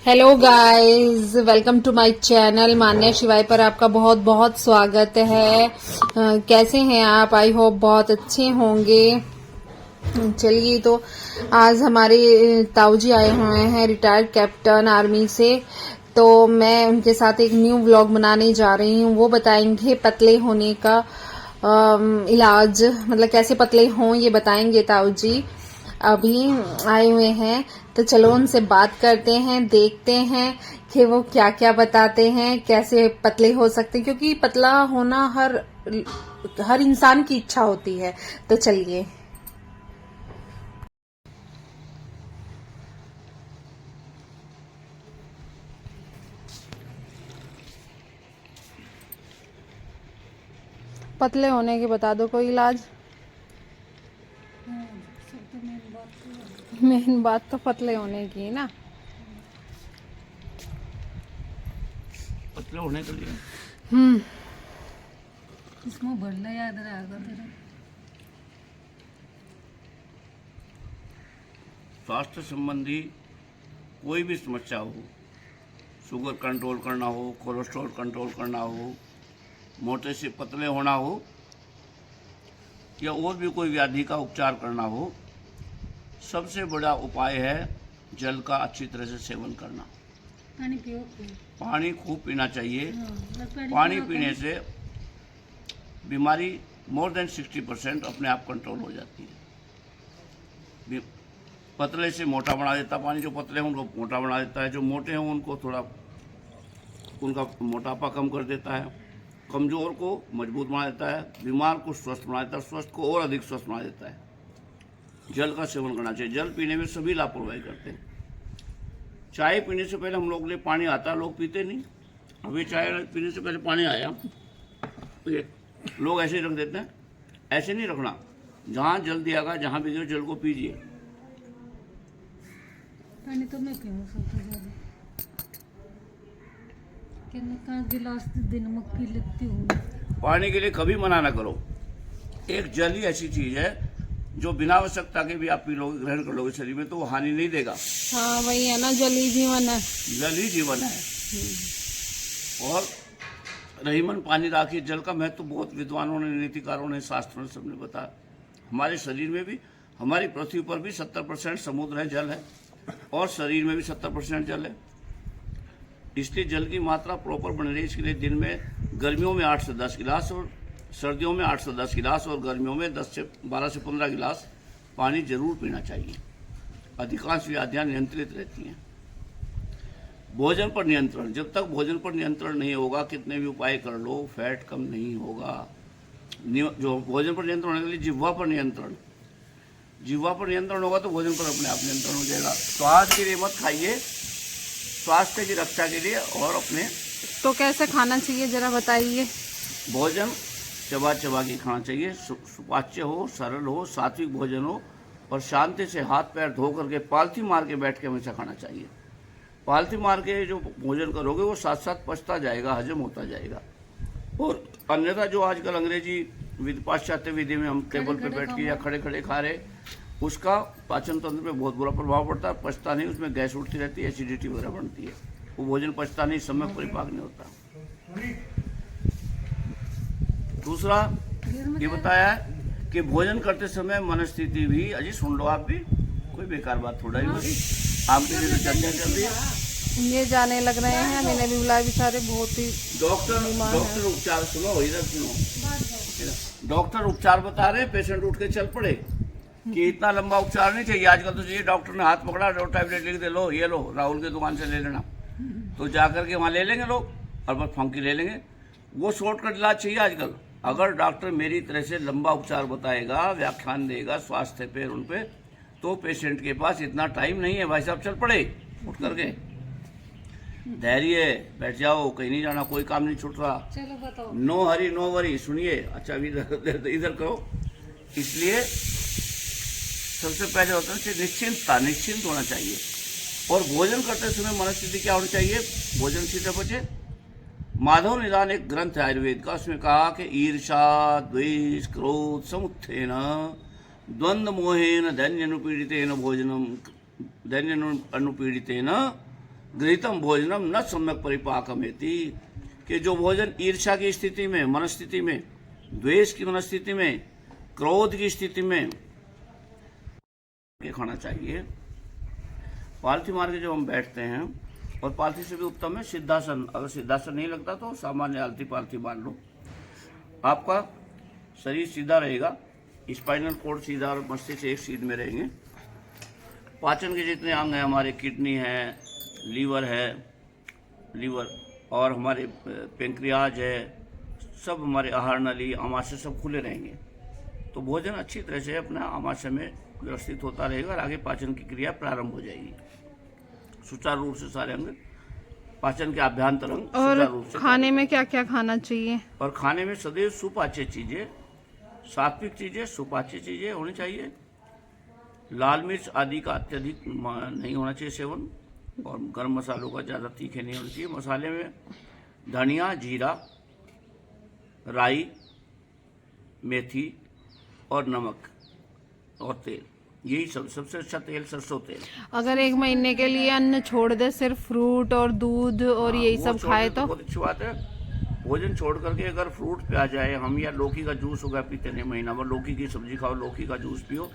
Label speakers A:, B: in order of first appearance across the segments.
A: Hello guys, welcome to my channel Manya Shivay पर आपका बहुत बहुत स्वागत है। कैसे हैं आप? आई होप बहुत अच्छे होंगे। चलिए, तो आज हमारे ताऊ जी आए हुए हैं रिटायर्ड कैप्टन आर्मी से। तो मैं उनके साथ एक न्यू व्लॉग बनाने जा रही हूँ। वो बताएंगे पतले होने का इलाज, मतलब कैसे पतले हों ये बताएंगे ताऊ जी। अभी आए हुए हैं तो चलो उनसे बात करते हैं, देखते हैं कि वो क्या क्या बताते हैं, कैसे पतले हो सकते हैं, क्योंकि पतला होना हर इंसान की इच्छा होती है। तो चलिए। पतले होने के बता दो कोई इलाज। मेन बात तो पतले होने की है ना।
B: पतले होने के लिए
C: इसमें बढ़ना याद रहेगा तेरा।
B: स्वास्थ्य संबंधी कोई भी समस्या हो, शुगर कंट्रोल करना हो, कोलेस्ट्रॉल कंट्रोल करना हो, मोटे से पतले होना हो, या और भी कोई व्याधि का उपचार करना हो, सबसे बड़ा उपाय है जल का अच्छी तरह से सेवन करना।
C: पानी पियो खूब।
B: पानी खूब पीना चाहिए।
C: हाँ,
B: पानी पीने से बीमारी मोर देन 60% अपने आप कंट्रोल हो जाती है। पतले से मोटा बना देता पानी, जो पतले हैं उनको मोटा बना देता है, जो मोटे हैं उनको थोड़ा उनका मोटापा कम कर देता है, कमज़ोर को मजबूत बना देता है, बीमार को स्वस्थ बना देता है, स्वस्थ को और अधिक स्वस्थ बना देता है। जल का सेवन करना चाहिए। जल पीने में सभी लापरवाही करते हैं। चाय पीने से पहले हम लोग के लिए पानी आता है, लोग पीते नहीं। अभी चाय पीने से पहले पानी आया, ये लोग ऐसे ही रख देते हैं। ऐसे नहीं रखना। जहाँ जल दिया गया, जहाँ भी जल को पीजिए।
C: पानी तो मैं पीऊँ सबसे ज़्यादा। का गिलास दिन में पी लेती हूँ।
B: पानी के लिए कभी मना ना करो। एक जल ही ऐसी चीज है जो बिना आवश्यकता के भी आप पी लोगे, ग्रहण कर लोगे शरीर में, तो वो हानि नहीं देगा।
A: हाँ वही है ना, जल ही जीवन है।
B: जल ही जीवन है। और रही मन पानी राखी। जल का महत्व तो बहुत विद्वानों ने, नीतिकारों ने, शास्त्रों ने, सबने बताया। हमारे शरीर में भी, हमारी पृथ्वी पर भी 70% समुद्र है, जल है, और शरीर में भी 70% जल है। इसलिए जल की मात्रा प्रॉपर बन रही है। इसके लिए दिन में गर्मियों में 8 से 10 गिलास, और सर्दियों में 8 से 10 गिलास, और गर्मियों में 12 से 15 गिलास पानी जरूर पीना चाहिए। अधिकांश व्याधियां नियंत्रित रहती हैं। भोजन पर नियंत्रण। जब तक भोजन पर नियंत्रण नहीं होगा, कितने भी उपाय कर लो, फैट कम नहीं होगा। जो भोजन पर नियंत्रण होने के लिए जिह्वा पर नियंत्रण। जिह्वा पर नियंत्रण होगा तो भोजन पर अपने आप नियंत्रण हो जाएगा। स्वाद के लिए मत खाइए, स्वास्थ्य की रक्षा के लिए। और अपने
A: तो कैसे खाना चाहिए जरा बताइए।
B: भोजन चबा चबा के खाना चाहिए। सुपाच्य हो, सरल हो, सात्विक भोजन हो, और शांति से हाथ पैर धो करके पालथी मार के बैठ के हमेशा खाना चाहिए। पालथी मार के जो भोजन करोगे वो साथ साथ पचता जाएगा, हजम होता जाएगा। और अन्यथा जो आजकल अंग्रेजी पाश्चात्य विधि में हम टेबल पे बैठ के या खड़े खड़े खा रहे, उसका पाचन तंत्र पे बहुत बुरा प्रभाव पड़ता है। पचता नहीं, उसमें गैस उठती रहती है, एसिडिटी वगैरह बनती है, वो भोजन पचता नहीं, समय परिपाक नहीं होता। दूसरा ये बताया है कि भोजन करते समय मनस्थिति भी, अजी सुन लो आप भी, कोई बेकार बात थोड़ा ही होगी। आपके लिए चर्चा चल रही है।
A: ये जाने लग रहे हैं, मैंने भी बुलाया, बेचारे बहुत ही
B: डॉक्टर उपचार सुनो, इधर सुनो। डॉक्टर उपचार बता रहे, पेशेंट उठ के चल पड़े कि इतना लंबा उपचार नहीं चाहिए। आजकल तो चाहिए, डॉक्टर ने हाथ पकड़ा, दो टैबलेट लिख दे, लो ये लो, राहुल की दुकान से ले लेना। तो जाकर के वहाँ ले लेंगे लोग, और बस फंकी ले लेंगे। वो शॉर्टकट इलाज चाहिए आजकल। अगर डॉक्टर मेरी तरह से लंबा उपचार बताएगा, व्याख्यान देगा स्वास्थ्य पे, उन पे, तो पेशेंट के पास इतना टाइम नहीं है। भाई साहब चल पड़े उठ करके। धैर्य, बैठ जाओ, कहीं नहीं जाना, कोई काम नहीं छूट रहा।
C: चलो बताओ।
B: No hurry no worry. सुनिए, अच्छा अभी इधर करो। इसलिए सबसे पहले होता है निश्चिंतता, निश्चिंत होना चाहिए। और भोजन करते समय मनस्थिति क्या होनी चाहिए? भोजन सीधे बचे। माधव निदान एक ग्रंथ है आयुर्वेद का, उसमें कहा कि ईर्षा, द्वेष, क्रोध समुत्थेन द्वंद्व मोहेन दैन्य अनुपीड़ितेन भोजनम, दैन्य अनुपीड़ितेन गृहीतम भोजनम न सम्यक परिपाकमेति, कि जो भोजन ईर्ष्या की स्थिति में, मनस्थिति में, द्वेष की मनस्थिति में, क्रोध की स्थिति में खाना चाहिए। पालथी मार के जब हम बैठते हैं, और पालथी से भी उत्तम है सिद्धासन। अगर सिद्धासन नहीं लगता तो सामान्य आलती पालथी मान लो। आपका शरीर सीधा रहेगा, स्पाइनल कोड सीधा और मस्तिष्क एक सीध में रहेंगे। पाचन के जितने अंग हैं, हमारे किडनी है, लीवर और हमारे पेंक्रियाज है, सब हमारे आहार नली, आमाशय सब खुले रहेंगे। तो भोजन अच्छी तरह से अपना आमाशय में व्यवस्थित होता रहेगा और आगे पाचन की क्रिया प्रारंभ हो जाएगी। सुचारू रूप से सारे अंग पाचन के आभ्यंतर अंग सुचारू रूप से।
A: खाने में क्या क्या खाना चाहिए?
B: और खाने में सदैव सुपाच्य चीजें, सात्विक चीजें, सुपाच्य चीजें होनी चाहिए। लाल मिर्च आदि का अत्यधिक नहीं होना चाहिए सेवन, और गर्म मसालों का ज़्यादा तीखे नहीं होना चाहिए। मसाले में धनिया, जीरा, राई, मेथी और नमक और तेल, यही सबसे अच्छा तेल सरसों तेल।
A: अगर एक महीने के लिए अन्न छोड़ दे, सिर्फ फ्रूट और दूध और यही
B: वो
A: सब
B: छोड़
A: खाए
B: दे
A: तो?
B: बहुत अच्छी बात है। भोजन छोड़ करके अगर फ्रूट पे आ जाए हम, या लौकी का जूस होगा पीते नहीं, महीना भर लौकी की सब्जी खाओ, लौकी का जूस पियो,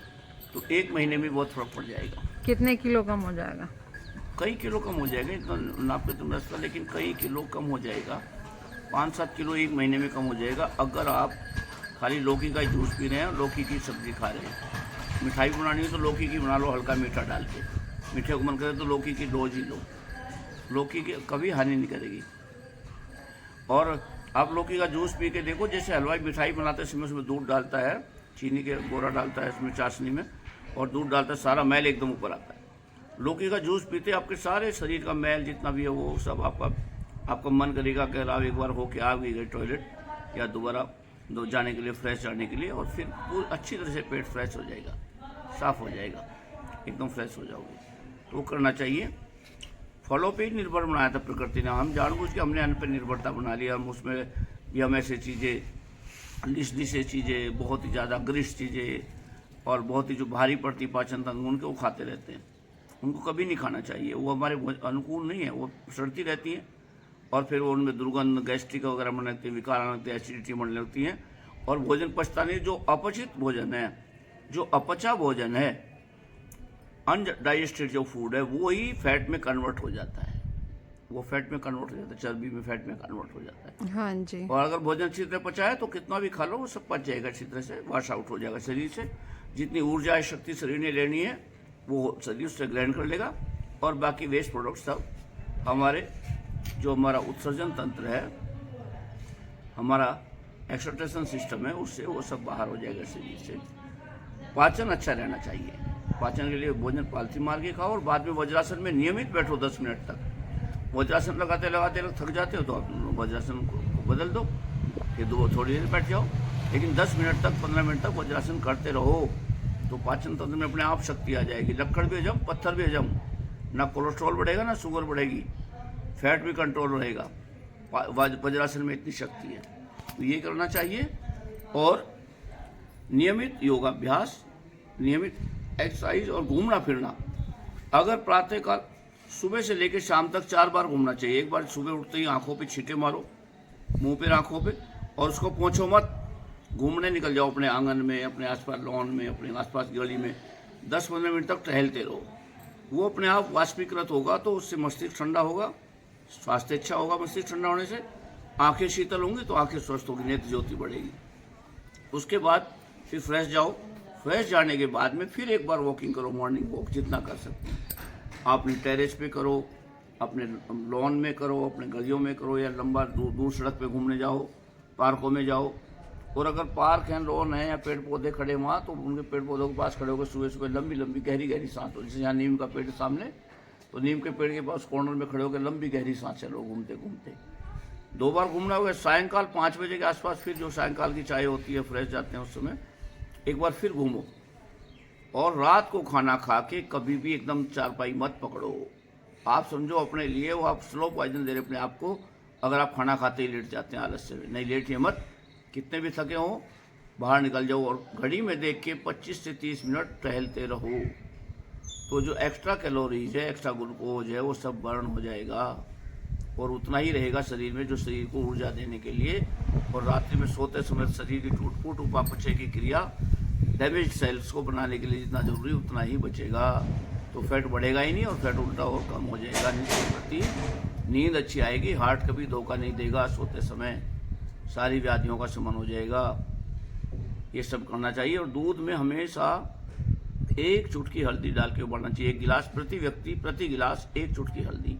B: तो एक महीने में बहुत फर्क पड़ जाएगा।
A: कितने किलो कम हो जाएगा?
B: कई किलो कम हो जाएगा, इतना नाप के तुम रस्ता, लेकिन कई किलो कम हो जाएगा। 5-7 किलो एक महीने में कम हो जाएगा, अगर आप खाली लौकी का जूस पी रहे हैं और लौकी की सब्जी खा रहे हैं। मिठाई बनानी है तो लौकी की बना लो, हल्का मीठा डाल के। मीठे को मन करे तो लौकी की डोज ही लो, लौकी की कभी हानि नहीं करेगी। और आप लौकी का जूस पी के देखो, जैसे हलवाई मिठाई बनाते हैं उसमें दूध डालता है, चीनी के गोरा डालता है इसमें चाशनी में, और दूध डालता है, सारा मैल एकदम ऊपर आता है। लौकी का जूस पीते आपके सारे शरीर का मैल जितना भी है वो सब आपका मन करेगा कि आप एक बार होके आ गई टॉयलेट या दोबारा जाने के लिए, फ्रेश जाने के लिए, और फिर पूरी अच्छी तरह से पेट फ्रेश हो जाएगा, साफ हो जाएगा, एकदम फ्रेश हो जाओगे। तो वो करना चाहिए। फलों पे ही निर्भर बनाया था प्रकृति ने, हम जानबूझ के हमने अन्न पे निर्भरता बना लिया। हम उसमें भी हम ऐसे चीज़ें, लिसे चीज़ें, बहुत ही ज़्यादा गरिष्ठ चीज़ें और बहुत ही जो भारी पड़ती पाचन तंत्र उनके वो खाते रहते हैं। उनको कभी नहीं खाना चाहिए, वो हमारे अनुकूल नहीं है, वो सड़ती रहती हैं और फिर वो उनमें दुर्गंध, गैस्ट्रिक वगैरह बनने लगती है, विकार आने लगते हैं, एसिडिटी बनने लगती है और भोजन पचता नहीं। जो अपचित भोजन है, जो अपचा भोजन है, अनडाइजेस्टेड जो फूड है, वो ही फैट में कन्वर्ट हो जाता है, वो फैट में कन्वर्ट हो जाता है, चर्बी में, फैट में कन्वर्ट हो जाता है।
A: हाँ जी।
B: और अगर भोजन अच्छी तरह पचा है तो कितना भी खा लो वो सब पच जाएगा, अच्छी तरह से वॉश आउट हो जाएगा शरीर से। जितनी ऊर्जा शक्ति शरीर ने लेनी है वो शरीर उससे ग्रहण कर लेगा और बाकी वेस्ट प्रोडक्ट सब हमारे जो हमारा उत्सर्जन तंत्र है, हमारा एक्सक्रीशन सिस्टम है, उससे वो सब बाहर हो जाएगा शरीर से। पाचन अच्छा रहना चाहिए, पाचन के लिए भोजन पालथी मार के खाओ और बाद में वज्रासन में नियमित बैठो 10 मिनट तक। वज्रासन लगाते लगाते थक जाते हो तो आप वज्रासन को बदल दो, ये दो थोड़ी देर बैठ जाओ, लेकिन 10 मिनट तक, 15 मिनट तक वज्रासन करते रहो तो पाचन तंत्र में अपने आप शक्ति आ जाएगी। लक्कड़ भी हजम, पत्थर भी हजम, ना कोलेस्ट्रॉल बढ़ेगा ना शुगर बढ़ेगी, फैट भी कंट्रोल रहेगा। वज्रासन में इतनी शक्ति है, तो ये करना चाहिए। और नियमित योगाभ्यास, नियमित एक्सरसाइज और घूमना फिरना। अगर प्रातःकाल सुबह से लेकर शाम तक 4 बार घूमना चाहिए। एक बार सुबह उठते ही आंखों पे छींटे मारो, मुंह पे, आंखों पे, और उसको पोंछो मत, घूमने निकल जाओ अपने आंगन में, अपने आसपास लॉन में, अपने आसपास गली में 10-15 मिनट तक टहलते रहो। वो अपने आप वाष्पीकृत होगा तो उससे मस्तिष्क ठंडा होगा, स्वास्थ्य अच्छा होगा। मस्तिष्क ठंडा होने से आंखें शीतल होंगी तो आंखें स्वस्थ होगी, नेत्र ज्योति बढ़ेगी। उसके बाद फिर फ्रेश जाओ, फ्रेश जाने के बाद में फिर एक बार वॉकिंग करो, मॉर्निंग वॉक जितना कर सकते हैं। अपने टेरेस पे करो, अपने लॉन में करो, अपने गलियों में करो, या लंबा दूर सड़क पे घूमने जाओ, पार्कों में जाओ। और अगर पार्क हैं, लॉन है या पेड़ पौधे खड़े वहाँ, तो उनके पेड़ पौधों के पास खड़े होकर सुबह सुबह लंबी लंबी गहरी गहरी सांस लो। जैसे यहाँ नीम का पेड़ सामने, तो नीम के पेड़ के पास कॉर्नर में खड़े होकर लंबी गहरी सांस चलो घूमते घूमते। 2 बार घूमना होगा। सायंकाल 5 बजे के आसपास फिर जो सायंकाल की चाय होती है, फ्रेश जाते हैं उस समय एक बार फिर घूमो। और रात को खाना खा के कभी भी एकदम चारपाई मत पकड़ो। आप समझो अपने लिए वो आप स्लो पॉइजन दे रहे अपने आप को। अगर आप खाना खाते ही लेट जाते हैं आलस से, नहीं लेटिए मत, कितने भी थके हों बाहर निकल जाओ और घड़ी में देख के 25 से 30 मिनट टहलते रहो। तो जो एक्स्ट्रा कैलोरीज है, एक्स्ट्रा ग्लूकोज है, वो सब बर्न हो जाएगा और उतना ही रहेगा शरीर में जो शरीर को ऊर्जा देने के लिए। और रात्रि में सोते समय शरीर की टूट फूट उपापचय की क्रिया डैमेज सेल्स को बनाने के लिए जितना जरूरी उतना ही बचेगा। तो फैट बढ़ेगा ही नहीं और फैट उल्टा और कम हो जाएगा। निश्चित प्रति नींद अच्छी आएगी, हार्ट कभी धोखा नहीं देगा, सोते समय सारी व्याधियों का शमन हो जाएगा। ये सब करना चाहिए। और दूध में हमेशा 1 चुटकी हल्दी डाल के उबालना चाहिए। 1 गिलास प्रति व्यक्ति, प्रति गिलास 1 चुटकी हल्दी,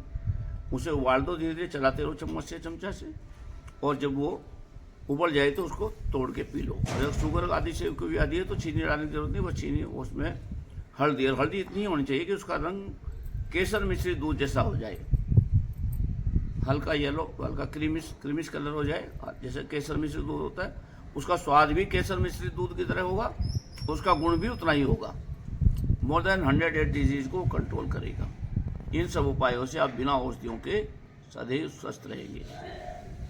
B: उसे उबाल दो, धीरे धीरे चलाते रहो चम्मच से, चमचा से, और जब वो उबल जाए तो उसको तोड़ के पी लो। अगर शुगर आदि से कोई व्याधि है तो चीनी डालने की जरूरत नहीं, बस चीनी उसमें हल्दी, और हल्दी इतनी होनी चाहिए कि उसका रंग केसर मिश्रित दूध जैसा हो जाए, हल्का येलो, हल्का क्रीमिश कलर हो जाए, जैसे केसर मिश्रित दूध होता है। उसका स्वाद भी केसर मिश्रित दूध की तरह होगा, उसका गुण भी उतना ही होगा। मोर देन 108 डिजीज को कंट्रोल करेगा। इन सब उपायों से आप बिना औषधियों के सदैव स्वस्थ रहेंगे।